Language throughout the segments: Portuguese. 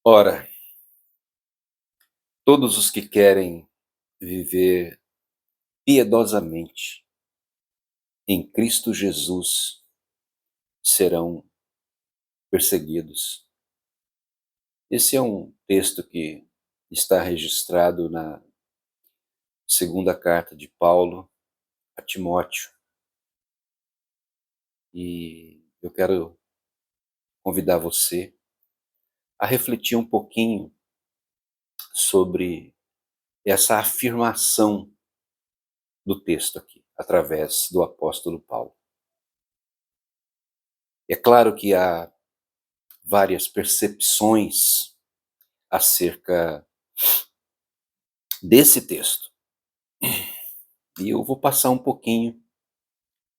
Ora, todos os que querem viver piedosamente em Cristo Jesus serão perseguidos. Esse é um texto que está registrado na segunda carta de Paulo a Timóteo, e eu quero convidar você a refletir um pouquinho sobre essa afirmação do texto aqui, através do apóstolo Paulo. É claro que há várias percepções acerca desse texto, e eu vou passar um pouquinho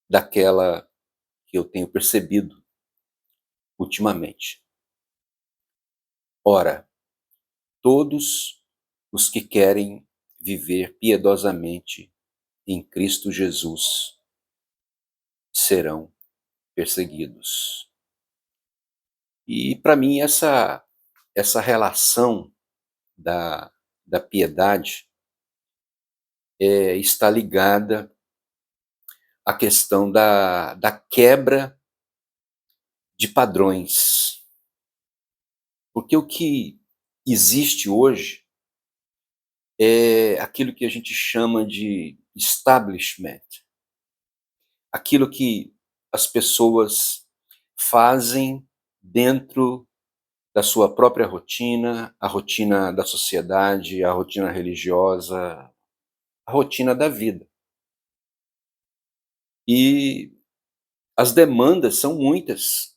daquela que eu tenho percebido ultimamente. Ora, todos os que querem viver piedosamente em Cristo Jesus serão perseguidos. E para mim essa relação da, da piedade está ligada à questão da quebra de padrões. Porque o que existe hoje é aquilo que a gente chama de establishment, aquilo que as pessoas fazem dentro da sua própria rotina, a rotina da sociedade, a rotina religiosa, a rotina da vida. E as demandas são muitas,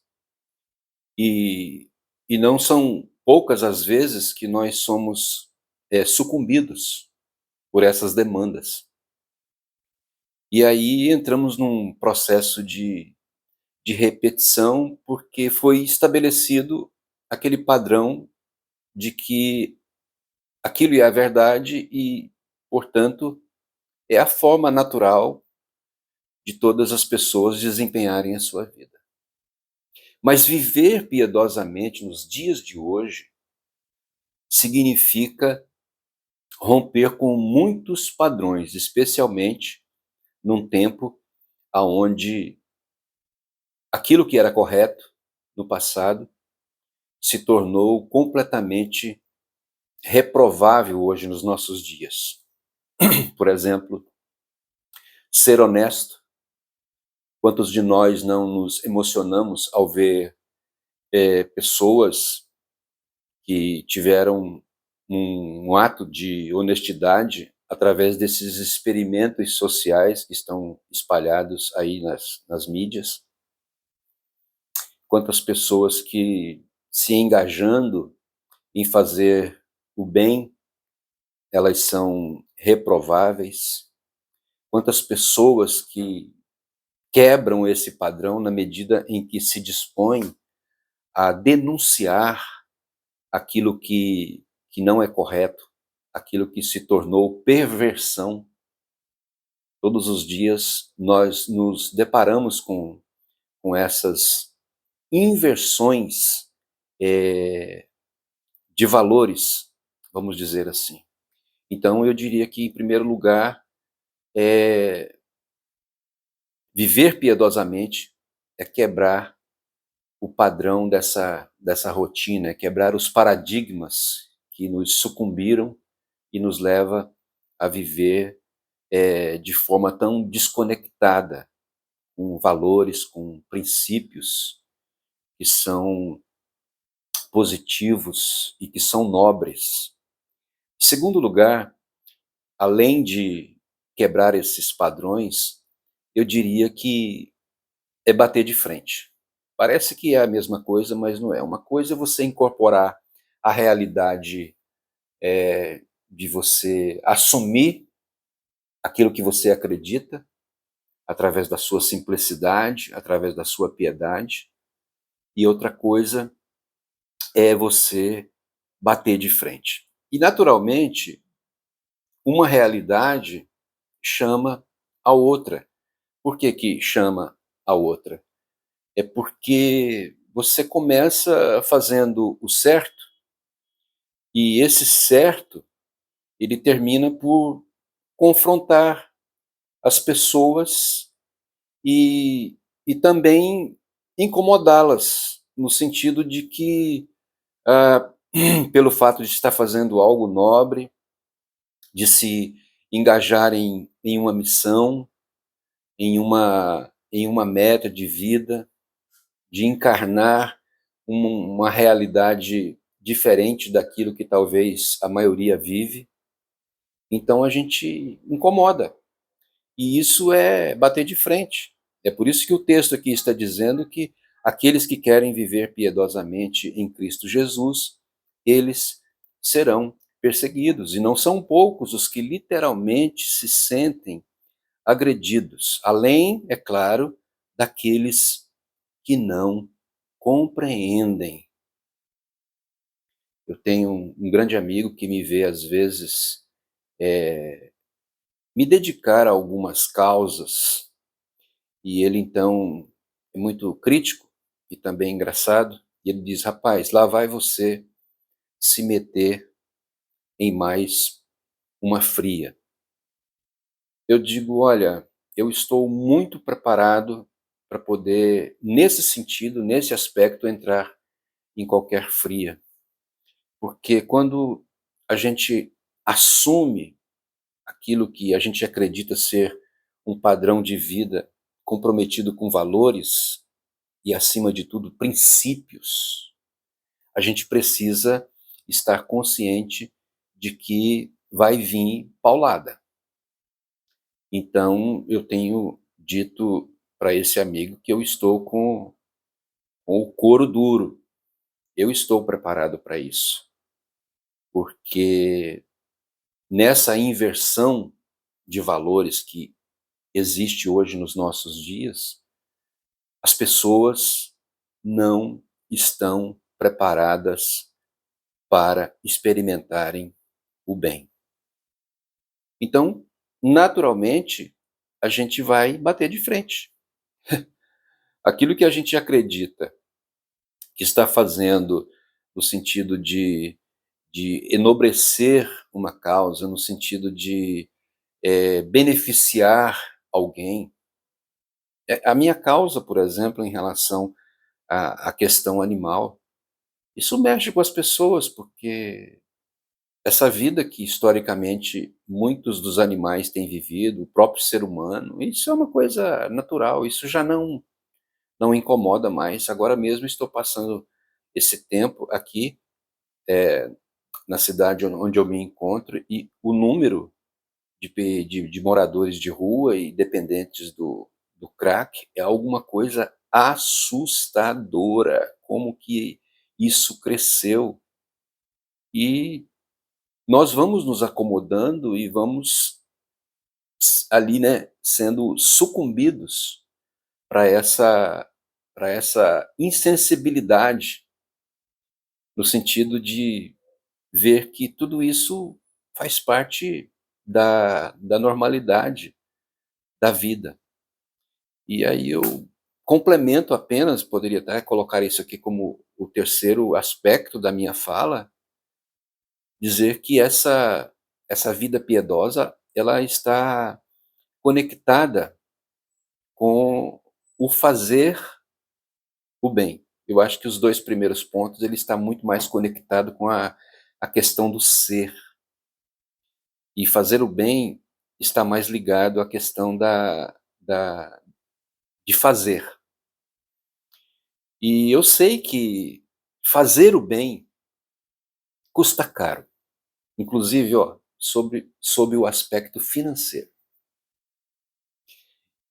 e, e não são poucas as vezes que nós somos sucumbidos por essas demandas. E aí entramos num processo de repetição, porque foi estabelecido aquele padrão de que aquilo é a verdade e, portanto, é a forma natural de todas as pessoas desempenharem a sua vida. Mas viver piedosamente nos dias de hoje significa romper com muitos padrões, especialmente num tempo aonde aquilo que era correto no passado se tornou completamente reprovável hoje nos nossos dias. Por exemplo, ser honesto. Quantos de nós não nos emocionamos ao ver pessoas que tiveram um ato de honestidade através desses experimentos sociais que estão espalhados aí nas mídias? Quantas pessoas que, se engajando em fazer o bem, elas são reprováveis? Quantas pessoas que quebram esse padrão na medida em que se dispõem a denunciar aquilo que não é correto, aquilo que se tornou perversão. Todos os dias nós nos deparamos com essas inversões de valores, vamos dizer assim. Então eu diria que, em primeiro lugar, viver piedosamente é quebrar o padrão dessa rotina, é quebrar os paradigmas que nos sucumbiram e nos leva a viver de forma tão desconectada com valores, com princípios que são positivos e que são nobres. Em segundo lugar, além de quebrar esses padrões, eu diria que é bater de frente. Parece que é a mesma coisa, mas não é. Uma coisa é você incorporar a realidade de você assumir aquilo que você acredita, através da sua simplicidade, através da sua piedade, e outra coisa é você bater de frente. E, naturalmente, uma realidade chama a outra. Por que que chama a outra? É porque você começa fazendo o certo E esse certo, ele termina por confrontar as pessoas e e também incomodá-las, no sentido de que, ah, pelo fato de estar fazendo algo nobre, de se engajar em uma missão, em uma meta de vida, de encarnar uma realidade diferente daquilo que talvez a maioria vive, então a gente incomoda. E isso é bater de frente. É por isso que o texto aqui está dizendo que aqueles que querem viver piedosamente em Cristo Jesus, eles serão perseguidos. E não são poucos os que literalmente se sentem agredidos, além, é claro, daqueles que não compreendem. Eu tenho um grande amigo que me vê, às vezes, me dedicar a algumas causas. E ele então é muito crítico e também engraçado, e ele diz: "Rapaz, lá vai você se meter em mais uma fria". Eu digo: "Olha, eu estou muito preparado para poder, nesse sentido, nesse aspecto, entrar em qualquer fria", porque quando a gente assume aquilo que a gente acredita ser um padrão de vida comprometido com valores e, acima de tudo, princípios, a gente precisa estar consciente de que vai vir paulada. Então, eu tenho dito para esse amigo que eu estou com o couro duro. Eu estou preparado para isso, porque nessa inversão de valores que existe hoje nos nossos dias, as pessoas não estão preparadas para experimentarem o bem. Então, naturalmente, a gente vai bater de frente. Aquilo que a gente acredita que está fazendo no sentido de enobrecer uma causa, no sentido de beneficiar alguém. A minha causa, por exemplo, em relação à questão animal, isso mexe com as pessoas, porque essa vida que historicamente muitos dos animais têm vivido, o próprio ser humano, isso é uma coisa natural, isso já não incomoda mais. Agora mesmo estou passando esse tempo aqui na cidade onde eu me encontro, e o número de moradores de rua e dependentes do crack é alguma coisa assustadora, como que isso cresceu. E nós vamos nos acomodando e vamos ali, né, sendo sucumbidos para essa insensibilidade, no sentido de ver que tudo isso faz parte da normalidade da vida. E aí eu complemento apenas, poderia até colocar isso aqui como o terceiro aspecto da minha fala, dizer que essa vida piedosa, ela está conectada com o fazer o bem. Eu acho que os 2 primeiros pontos, ele está muito mais conectado com a questão do ser, e fazer o bem está mais ligado à questão da de fazer. E eu sei que fazer o bem custa caro, inclusive, ó, sob o aspecto financeiro.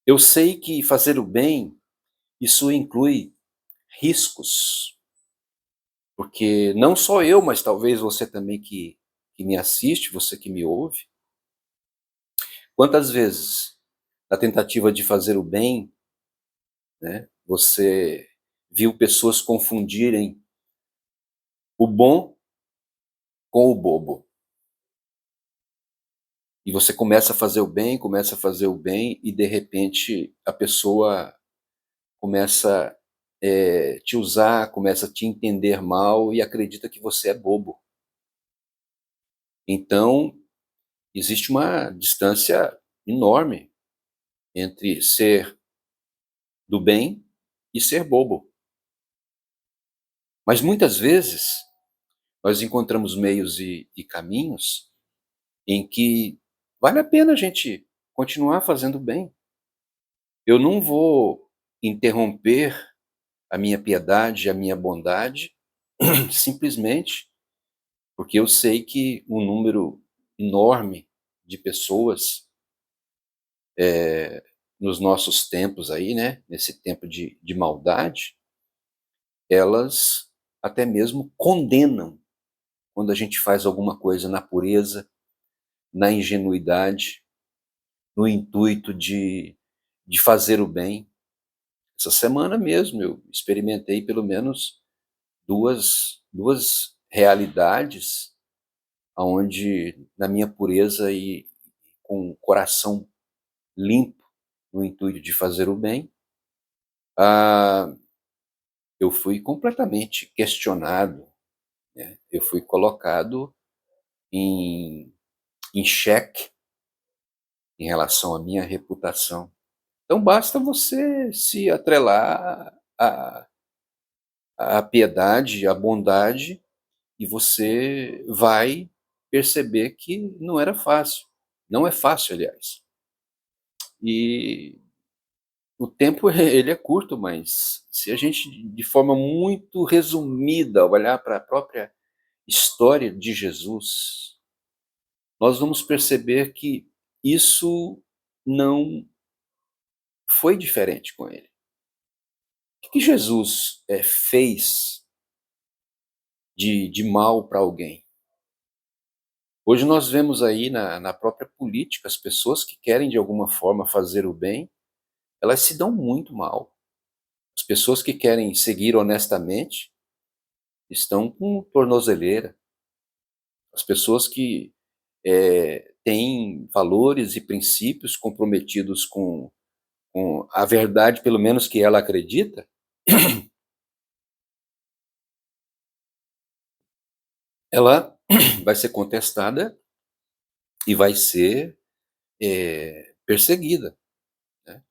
Eu sei que fazer o bem, isso inclui riscos, porque não só eu, mas talvez você também que me assiste, você que me ouve, quantas vezes, na tentativa de fazer o bem, né, você viu pessoas confundirem o bom com o bobo. E você começa a fazer o bem, começa a fazer o bem, e de repente a pessoa começa, te usar, começa a te entender mal e acredita que você é bobo. Então, existe uma distância enorme entre ser do bem e ser bobo. Mas muitas vezes nós encontramos meios e caminhos em que vale a pena a gente continuar fazendo bem. Eu não vou interromper a minha piedade, a minha bondade, simplesmente porque eu sei que um número enorme de pessoas nos nossos tempos aí, né, nesse tempo de maldade, elas até mesmo condenam quando a gente faz alguma coisa na pureza, na ingenuidade, no intuito de fazer o bem. Essa semana mesmo eu experimentei pelo menos duas realidades onde, na minha pureza e com o coração limpo, no intuito de fazer o bem, ah, eu fui completamente questionado, né? Eu fui colocado em xeque em relação à minha reputação. Então basta você se atrelar à piedade, à bondade, e você vai perceber que não era fácil. Não é fácil, aliás. E o tempo ele é curto, mas se a gente, de forma muito resumida, olhar para a própria história de Jesus, nós vamos perceber que isso não foi diferente com ele. O que Jesus fez de mal para alguém? Hoje nós vemos aí na própria política as pessoas que querem de alguma forma fazer o bem, elas se dão muito mal. As pessoas que querem seguir honestamente estão com tornozeleira. As pessoas que têm valores e princípios comprometidos com a verdade, pelo menos que ela acredita, ela vai ser contestada e vai ser perseguida, né?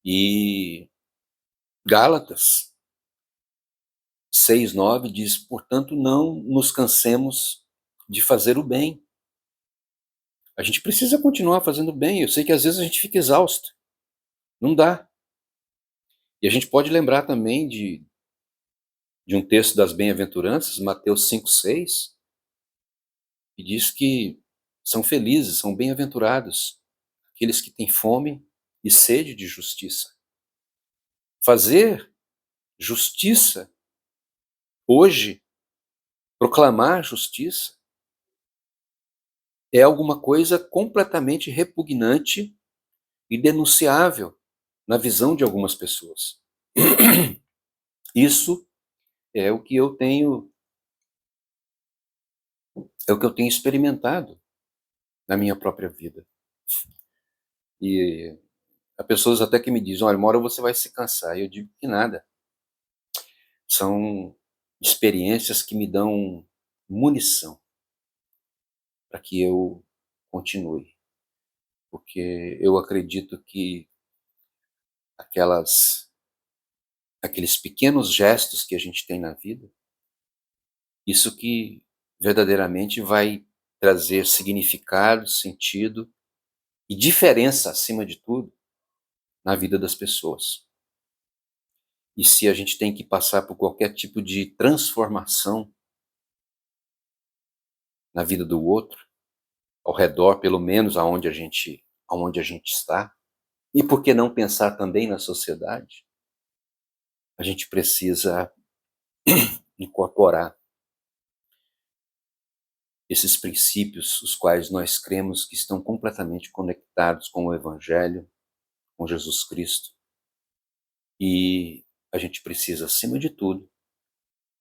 E Gálatas 6:9 diz: portanto, não nos cansemos de fazer o bem. A gente precisa continuar fazendo bem. Eu sei que às vezes a gente fica exausto, não dá. E a gente pode lembrar também de um texto das bem-aventuranças, Mateus 5:6, que diz que são felizes, são bem-aventurados aqueles que têm fome e sede de justiça. Fazer justiça hoje, proclamar justiça, é alguma coisa completamente repugnante e denunciável na visão de algumas pessoas. Isso é o que eu tenho, é o que eu tenho experimentado na minha própria vida. E há pessoas até que me dizem: olha, uma hora você vai se cansar. E eu digo que nada. São experiências que me dão munição para que eu continue. Porque eu acredito que aquelas, aqueles pequenos gestos que a gente tem na vida, isso que verdadeiramente vai trazer significado, sentido e diferença, acima de tudo, na vida das pessoas. E se a gente tem que passar por qualquer tipo de transformação na vida do outro, ao redor, pelo menos aonde a gente está, e por que não pensar também na sociedade, a gente precisa incorporar esses princípios, os quais nós cremos que estão completamente conectados com o Evangelho, com Jesus Cristo. E a gente precisa, acima de tudo,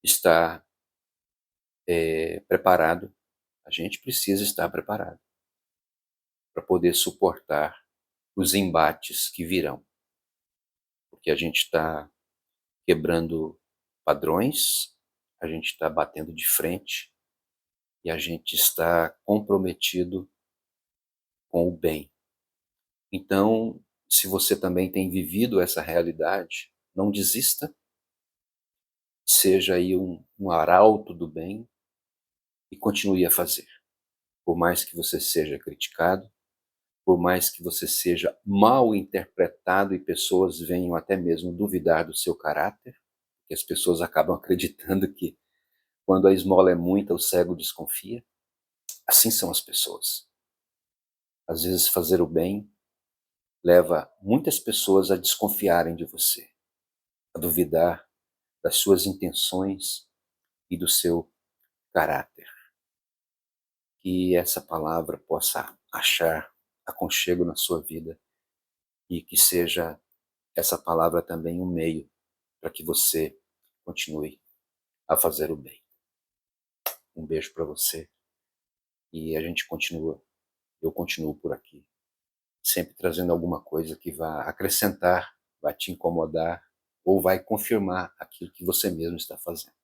estar preparado. A gente precisa estar preparado para poder suportar os embates que virão, porque a gente está quebrando padrões, a gente está batendo de frente e a gente está comprometido com o bem. Então, se você também tem vivido essa realidade, não desista, seja aí um arauto do bem e continue a fazer. Por mais que você seja criticado, por mais que você seja mal interpretado e pessoas venham até mesmo duvidar do seu caráter, que as pessoas acabam acreditando que quando a esmola é muita, o cego desconfia. Assim são as pessoas. Às vezes fazer o bem leva muitas pessoas a desconfiarem de você, a duvidar das suas intenções e do seu caráter. Que essa palavra possa achar aconchego na sua vida e que seja essa palavra também um meio para que você continue a fazer o bem. Um beijo para você e a gente continua, eu continuo por aqui, sempre trazendo alguma coisa que vá acrescentar, vai te incomodar ou vai confirmar aquilo que você mesmo está fazendo.